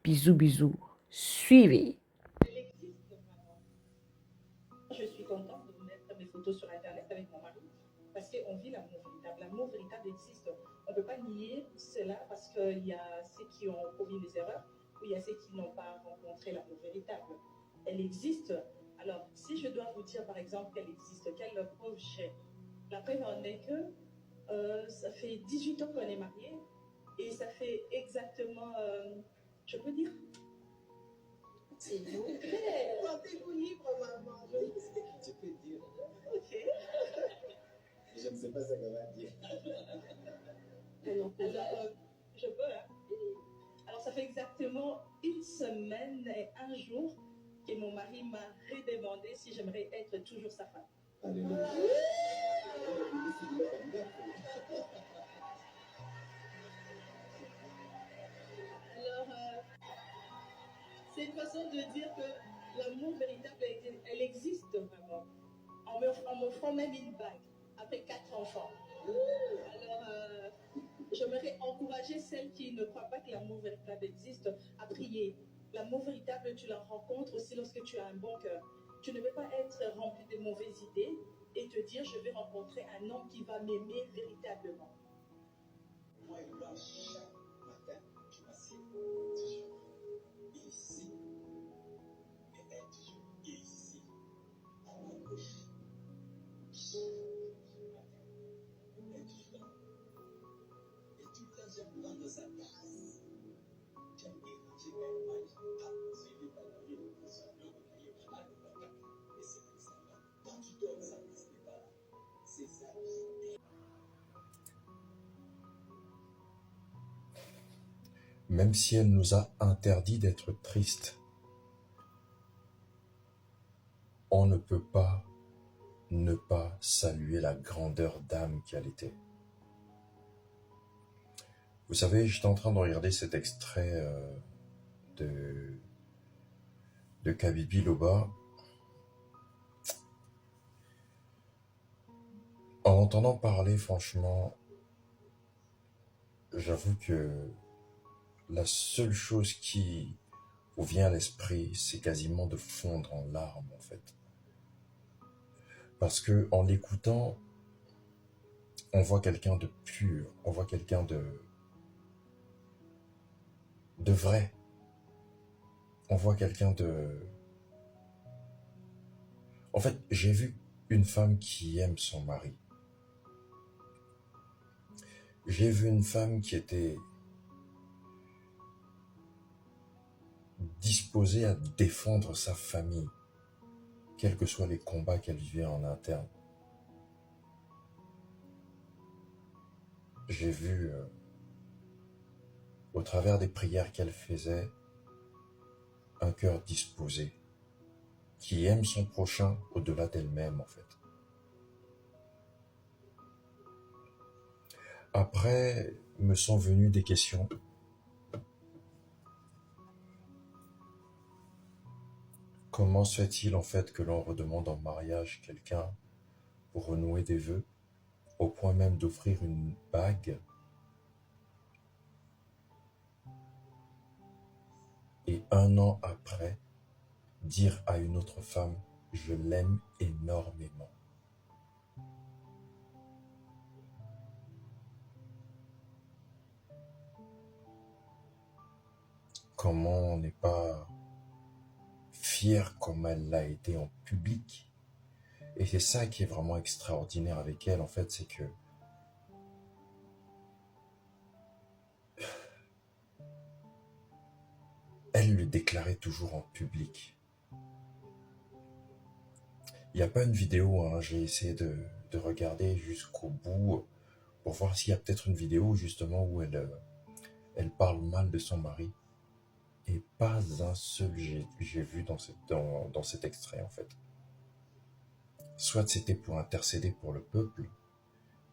Bisous, bisous. Suivez.
Je suis contente de mettre mes photos sur Internet avec mon mari parce qu'on vit l'amour véritable. L'amour véritable existe. On ne peut pas nier cela parce qu'il y a ceux qui ont commis des erreurs ou il y a ceux qui n'ont pas rencontré l'amour véritable. Elle existe. Alors, si je dois vous dire par exemple qu'elle existe, quelle preuve j'ai? La preuve en est que ça fait 18 ans qu'on est mariés et ça fait exactement, je peux dire, s'il vous plaît, sentez-vous libre, maman.
Tu peux dire.
Ok.
Je ne sais pas ce qu'elle va dire.
Alors, je peux, hein? Alors, ça fait exactement 1 semaine et 1 jour que mon mari m'a redemandé si j'aimerais être toujours sa femme.
Alléluia.
Alors, c'est une façon de dire que l'amour véritable, elle existe vraiment. En m'offrant même une bague, après 4 enfants. Alors, j'aimerais encourager celles qui ne croient pas que l'amour véritable existe à prier. L'amour véritable, tu la rencontres aussi lorsque tu as un bon cœur. Tu ne veux pas être rempli de mauvaises idées et te dire, je vais rencontrer un homme qui va m'aimer véritablement.
Moi et moi, chaque matin, je m'assieds toujours ici. Et elle toujours ici, à ma gauche. Chaque matin, elle toujours là. Et tout le temps, j'aime prendre sa place. J'aime écouter elle, suivi par la révolution.
même si elle nous a interdit d'être tristes, on ne peut pas ne pas saluer la grandeur d'âme qu'elle était. Vous savez, j'étais en train de regarder cet extrait de Kabibi Loba. En entendant parler, franchement, j'avoue que la seule chose qui vous vient à l'esprit, c'est quasiment de fondre en larmes, en fait. Parce que en l'écoutant, on voit quelqu'un de pur, on voit quelqu'un de vrai. On voit quelqu'un de... En fait, j'ai vu une femme qui aime son mari. J'ai vu une femme qui était disposée à défendre sa famille, quels que soient les combats qu'elle vivait en interne. J'ai vu, au travers des prières qu'elle faisait, un cœur disposé, qui aime son prochain au-delà d'elle-même, en fait. Après, me sont venues des questions. Comment se fait-il, en fait, que l'on redemande en mariage quelqu'un pour renouer des vœux, au point même d'offrir une bague, et 1 an après, dire à une autre femme « je l'aime énormément ». Comment on n'est pas fier comme elle l'a été en public. Et c'est ça qui est vraiment extraordinaire avec elle, en fait, c'est que elle le déclarait toujours en public. Il n'y a pas une vidéo, hein, j'ai essayé de regarder jusqu'au bout pour voir s'il y a peut-être une vidéo justement où elle parle mal de son mari. Et pas un seul j'ai vu dans cet extrait, en fait. Soit c'était pour intercéder pour le peuple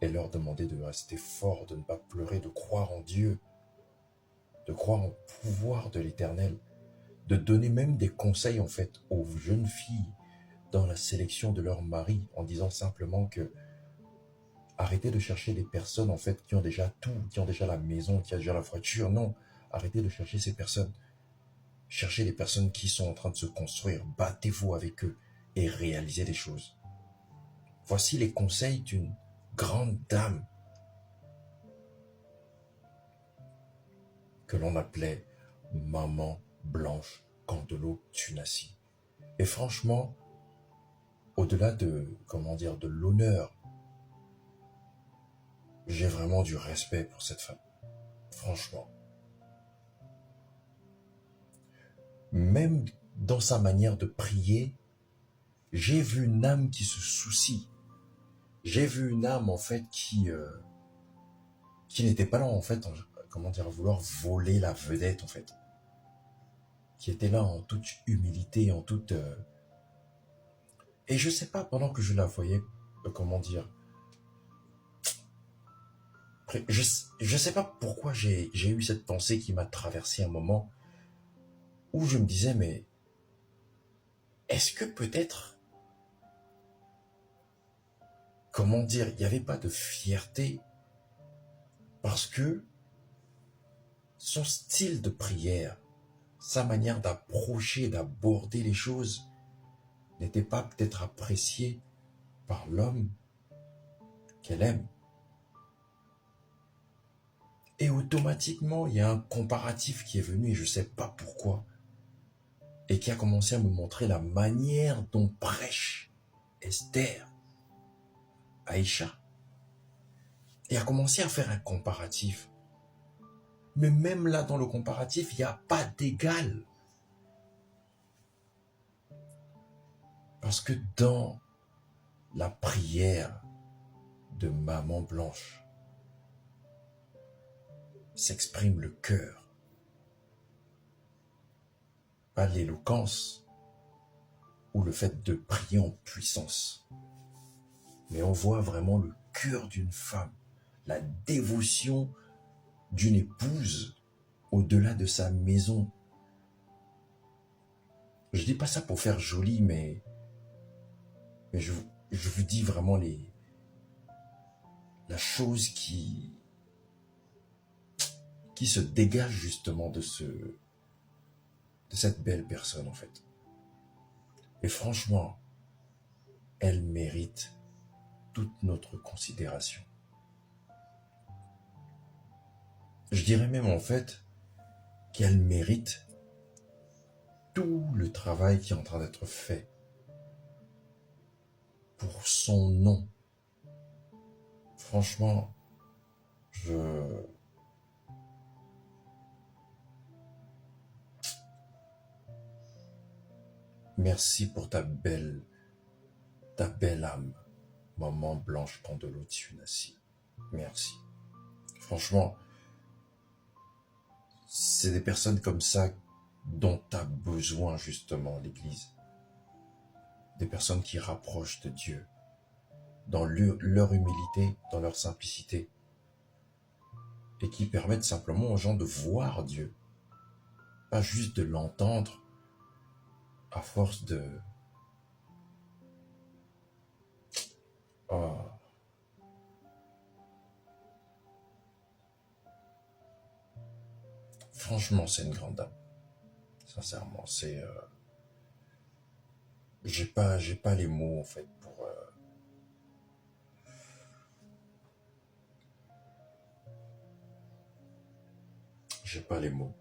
et leur demander de rester fort, de ne pas pleurer, de croire en Dieu, de croire en pouvoir de l'Éternel, de donner même des conseils, en fait, aux jeunes filles dans la sélection de leur mari, en disant simplement que arrêtez de chercher des personnes, en fait, qui ont déjà tout, qui ont déjà la maison, qui ont déjà la voiture. Non, arrêtez de chercher ces personnes. Cherchez les personnes qui sont en train de se construire. Battez-vous avec eux et réalisez des choses. Voici les conseils d'une grande dame que l'on appelait Maman Blanche Candelo Tunasi. Et franchement, au-delà de, de l'honneur, j'ai vraiment du respect pour cette femme. Franchement. Même dans sa manière de prier, j'ai vu une âme qui se soucie. J'ai vu une âme, en fait, qui n'était pas là, en fait, à vouloir voler la vedette, en fait. Qui était là en toute humilité, en toute... Et je sais pas, pendant que je la voyais, je sais pas pourquoi j'ai eu cette pensée qui m'a traversé un moment où je me disais, mais est-ce que peut-être, il n'y avait pas de fierté parce que son style de prière, sa manière d'approcher, d'aborder les choses n'était pas peut-être apprécié par l'homme qu'elle aime. Et automatiquement, il y a un comparatif qui est venu et je ne sais pas pourquoi. Et qui a commencé à me montrer la manière dont prêche Esther, Aïcha. Et a commencé à faire un comparatif. Mais même là, dans le comparatif, il n'y a pas d'égal. Parce que dans la prière de Maman Blanche s'exprime le cœur pas l'éloquence ou le fait de prier en puissance, mais on voit vraiment le cœur d'une femme, la dévotion d'une épouse au-delà de sa maison. Je dis pas ça pour faire joli, mais je vous dis vraiment la chose qui se dégage justement de cette belle personne en fait. Et franchement, elle mérite toute notre considération. Je dirais même en fait qu'elle mérite tout le travail qui est en train d'être fait pour son nom. Franchement, merci pour ta belle âme, maman Blanche Pandelotti-Unassi. Merci. Franchement, c'est des personnes comme ça dont a besoin justement l'Église. Des personnes qui rapprochent de Dieu dans leur humilité, dans leur simplicité, et qui permettent simplement aux gens de voir Dieu, pas juste de l'entendre à force de... Oh. Franchement, c'est une grande dame. Sincèrement, c'est... J'ai pas les mots, en fait, pour... J'ai pas les mots.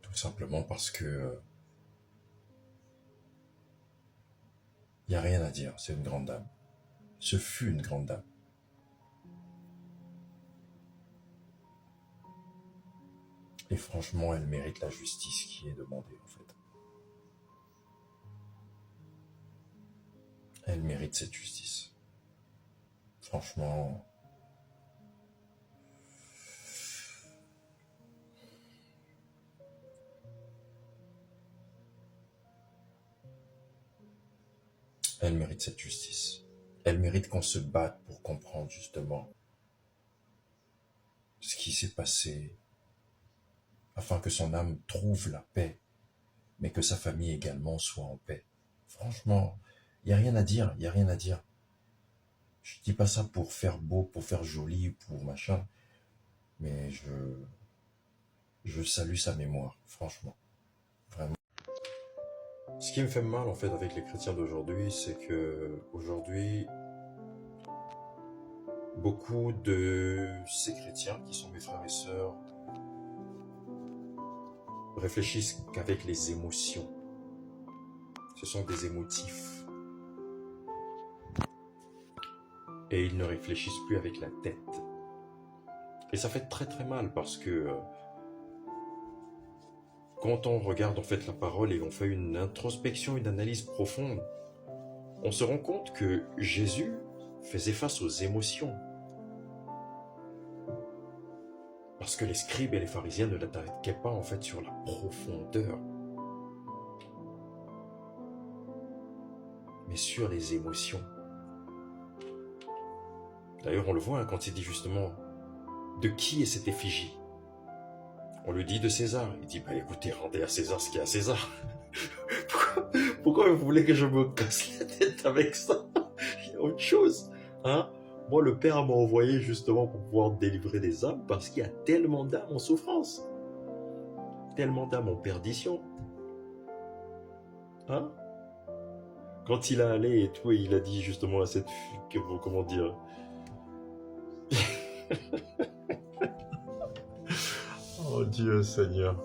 Tout simplement parce que... y a rien à dire, c'est une grande dame. Ce fut une grande dame. Et franchement, elle mérite la justice qui est demandée, en fait. Elle mérite cette justice. Franchement... Elle mérite cette justice. Elle mérite qu'on se batte pour comprendre justement ce qui s'est passé, afin que son âme trouve la paix, mais que sa famille également soit en paix. Franchement, il n'y a rien à dire, Je dis pas ça pour faire beau, pour faire joli, pour machin, mais je salue sa mémoire, franchement, vraiment. Ce qui me fait mal en fait avec les chrétiens d'aujourd'hui, c'est que aujourd'hui, beaucoup de ces chrétiens qui sont mes frères et sœurs réfléchissent qu'avec les émotions. Ce sont des émotifs. Et ils ne réfléchissent plus avec la tête. Et ça fait très très mal parce que quand on regarde en fait la parole et on fait une introspection, une analyse profonde, on se rend compte que Jésus faisait face aux émotions. Parce que les scribes et les pharisiens ne l'attaquaient pas en fait sur la profondeur, mais sur les émotions. D'ailleurs, on le voit quand il dit justement de qui est cette effigie. On lui dit de César. Il dit, écoutez, rendez à César ce qu'il y a à César. Pourquoi vous voulez que je me casse la tête avec ça? Il y a autre chose. Hein? Moi, le Père m'a envoyé justement pour pouvoir délivrer des âmes parce qu'il y a tellement d'âmes en souffrance. Tellement d'âmes en perdition. Hein? Quand il a allé et tout, et il a dit justement à cette fille, comment dire... Oh Dieu Seigneur.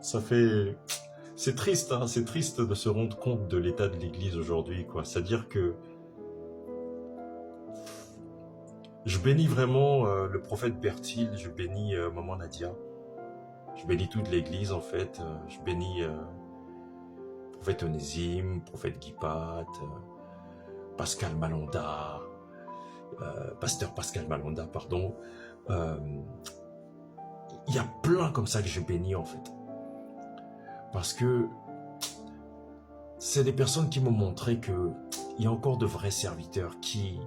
Ça fait... C'est triste, hein, c'est triste de se rendre compte de l'état de l'Église aujourd'hui, quoi. C'est-à-dire que je bénis vraiment le prophète Bertil, je bénis Maman Nadia, je bénis toute l'Église en fait, je bénis prophète Onésime, prophète Guipat, Pascal Malonda, pasteur Pascal Malonda, pardon. il y a plein comme ça que je bénis en fait. Parce que c'est des personnes qui m'ont montré que il y a encore de vrais serviteurs qui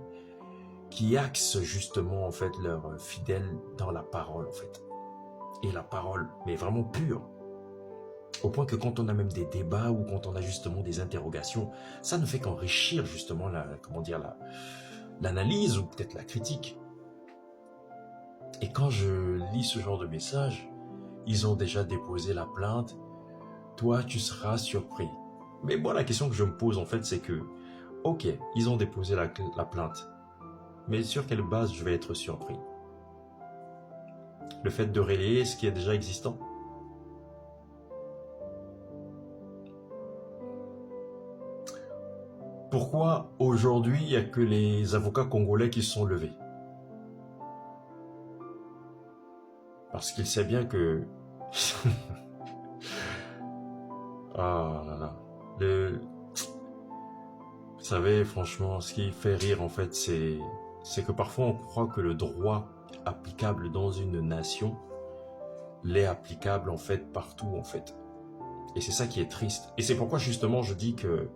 axent justement en fait leurs fidèles dans la parole en fait. Et la parole, mais vraiment pure. Au point que quand on a même des débats ou quand on a justement des interrogations, ça ne fait qu'enrichir justement l'analyse ou peut-être la critique. Et quand je lis ce genre de message, ils ont déjà déposé la plainte, toi tu seras surpris. Mais moi la question que je me pose en fait c'est que, ok, ils ont déposé la plainte, mais sur quelle base je vais être surpris? Le fait de relayer ce qui est déjà existant? Pourquoi aujourd'hui il n'y a que les avocats congolais qui se sont levés? Parce qu'il sait bien que... ah là là. Vous savez, franchement, ce qui fait rire en fait, c'est que parfois on croit que le droit applicable dans une nation l'est applicable en fait partout en fait. Et c'est ça qui est triste. Et c'est pourquoi justement je dis que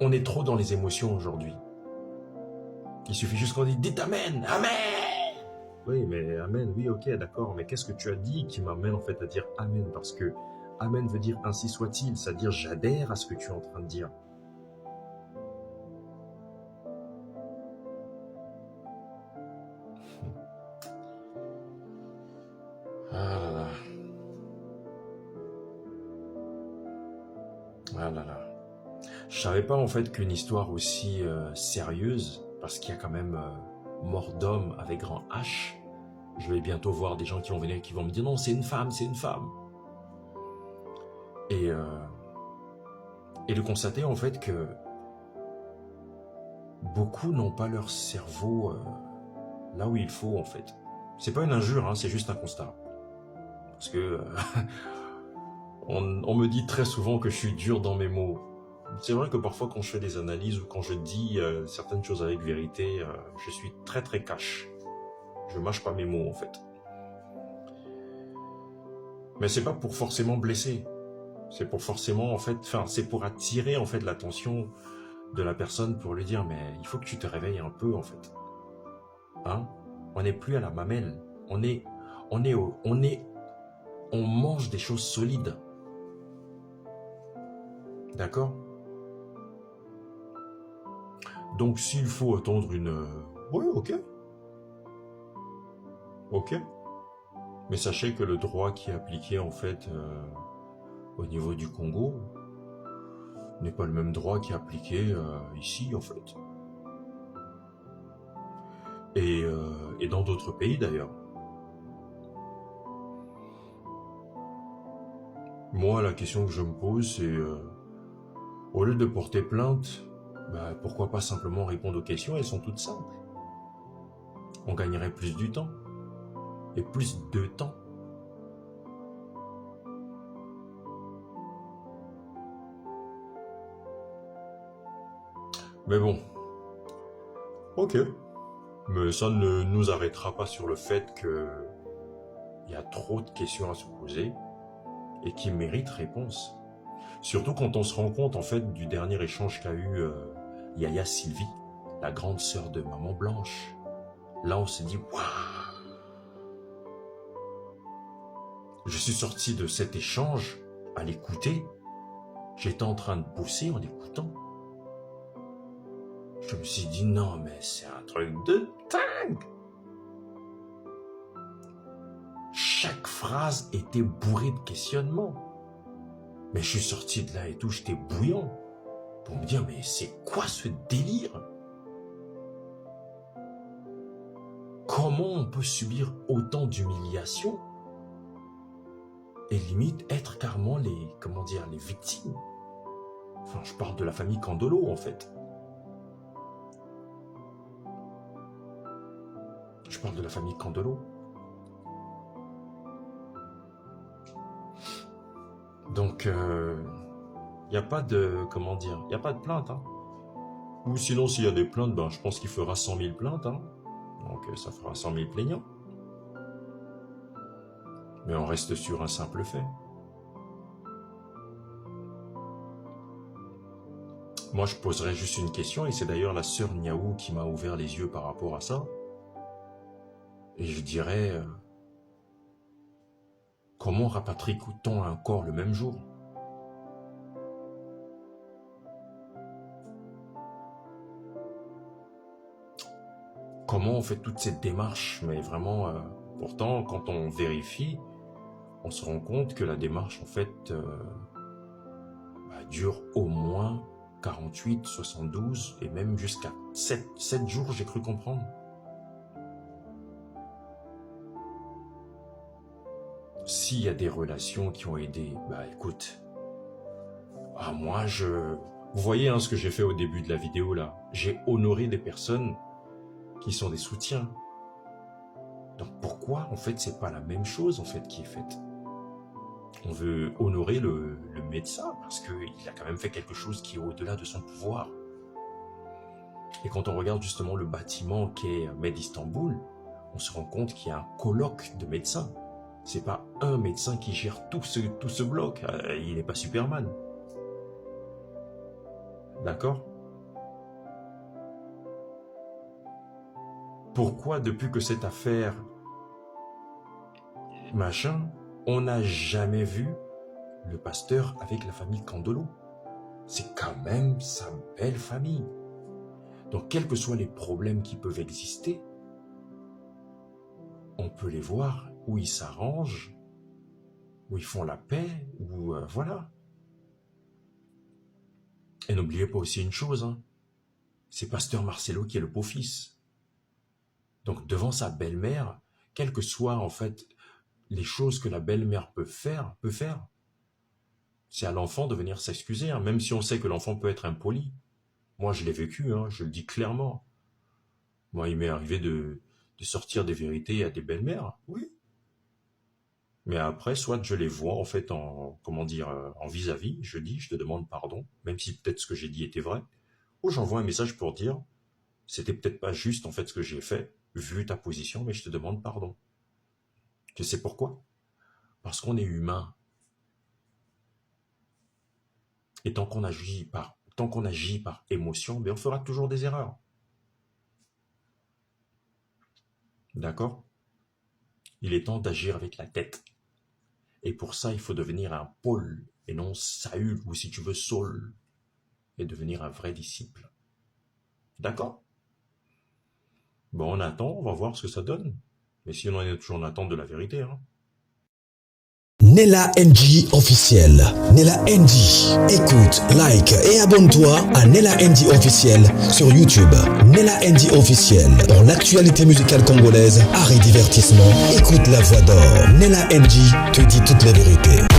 on est trop dans les émotions aujourd'hui. Il suffit juste qu'on dise « Dites Amen, Amen !» Oui, mais Amen, oui, ok, d'accord. Mais qu'est-ce que tu as dit qui m'amène en fait à dire Amen? Parce que Amen veut dire « Ainsi soit-il », c'est-à-dire j'adhère à ce que tu es en train de dire. Ah là là. Ah là là. Je savais pas en fait qu'une histoire aussi sérieuse, parce qu'il y a quand même mort d'homme avec grand H. Je vais bientôt voir des gens qui vont venir qui vont me dire non, c'est une femme, c'est une femme. Et de constater en fait que beaucoup n'ont pas leur cerveau là où il faut en fait. C'est pas une injure, hein, c'est juste un constat. Parce que on me dit très souvent que je suis dur dans mes mots. C'est vrai que parfois quand je fais des analyses ou quand je dis certaines choses avec vérité, je suis très très cash. Je mâche pas mes mots en fait. Mais c'est pas pour forcément blesser. C'est pour forcément en fait, c'est pour attirer en fait l'attention de la personne pour lui dire mais il faut que tu te réveilles un peu en fait. Hein? On n'est plus à la mamelle. On mange des choses solides. D'accord? Donc s'il faut attendre une... Oui, ok. Ok. Mais sachez que le droit qui est appliqué en fait au niveau du Congo n'est pas le même droit qui est appliqué ici en fait. Et dans d'autres pays d'ailleurs. Moi, la question que je me pose, c'est au lieu de porter plainte, pourquoi pas simplement répondre aux questions? Elles sont toutes simples. On gagnerait plus du temps. Et plus de temps. Mais bon. Ok. Mais ça ne nous arrêtera pas sur le fait que il y a trop de questions à se poser et qui méritent réponse. Surtout quand on se rend compte en fait du dernier échange qu'a eu Yaya Sylvie, la grande sœur de Maman Blanche. Là on s'est dit waouh. Je suis sorti de cet échange à l'écouter. J'étais en train de bosser en écoutant. Je me suis dit non mais c'est un truc de dingue. Chaque phrase était bourrée de questionnements. Mais je suis sorti de là et tout, j'étais bouillant. Pour me dire, mais c'est quoi ce délire? Comment on peut subir autant d'humiliation et limite être carrément les victimes? Enfin, je parle de la famille Kandolo en fait. Je parle de la famille Kandolo. Donc, il n'y a pas de, il n'y a pas de plainte. Hein. Ou sinon, s'il y a des plaintes, je pense qu'il fera 100 000 plaintes. Hein. Donc ça fera 100 000 plaignants. Mais on reste sur un simple fait. Moi, je poserais juste une question, et c'est d'ailleurs la sœur Niaou qui m'a ouvert les yeux par rapport à ça. Et je dirais, comment rapatrie-t-on un corps le même jour? Comment on fait toute cette démarche? Mais vraiment, pourtant, quand on vérifie, on se rend compte que la démarche, en fait, dure au moins 48, 72 et même jusqu'à 7 jours, j'ai cru comprendre. S'il y a des relations qui ont aidé, bah écoute, moi vous voyez hein, ce que j'ai fait au début de la vidéo là, j'ai honoré des personnes qui sont des soutiens. Donc pourquoi en fait c'est pas la même chose en fait qui est faite? On veut honorer le médecin parce qu'il a quand même fait quelque chose qui est au-delà de son pouvoir. Et quand on regarde justement le bâtiment qu'est Med Istanbul, on se rend compte qu'il y a un colloque de médecins. C'est pas un médecin qui gère tout ce bloc. Il n'est pas Superman. D'accord? Pourquoi depuis que cette affaire machin, on n'a jamais vu le pasteur avec la famille Kandolo? C'est quand même sa belle famille. Donc, quels que soient les problèmes qui peuvent exister, on peut les voir où ils s'arrangent, où ils font la paix, où voilà. Et n'oubliez pas aussi une chose, hein, c'est pasteur Marcelo qui est le beau-fils. Donc, devant sa belle-mère, quelles que soient en fait les choses que la belle-mère peut faire, c'est à l'enfant de venir s'excuser, hein, même si on sait que l'enfant peut être impoli. Moi, je l'ai vécu, hein, je le dis clairement. Moi, il m'est arrivé de sortir des vérités à des belles-mères, oui. Mais après, soit je les vois en fait en vis-à-vis, je dis, je te demande pardon, même si peut-être ce que j'ai dit était vrai, ou j'envoie un message pour dire, c'était peut-être pas juste en fait ce que j'ai fait, vu ta position, mais je te demande pardon. Tu sais pourquoi? Parce qu'on est humain. Et tant qu'on agit par émotion, on fera toujours des erreurs. D'accord? Il est temps d'agir avec la tête. Et pour ça, il faut devenir un Paul, et non Saül, ou si tu veux Saul, et devenir un vrai disciple. D'accord? Bon, on attend, on va voir ce que ça donne. Mais sinon, on est toujours en attente de la vérité, hein.
Nella NG officiel. Nella NG. Écoute, like et abonne-toi à Nella NG officiel sur YouTube. Nella NG officiel. Pour l'actualité musicale congolaise, art et divertissement, écoute la voix d'or. Nella NG te dit toutes les vérités.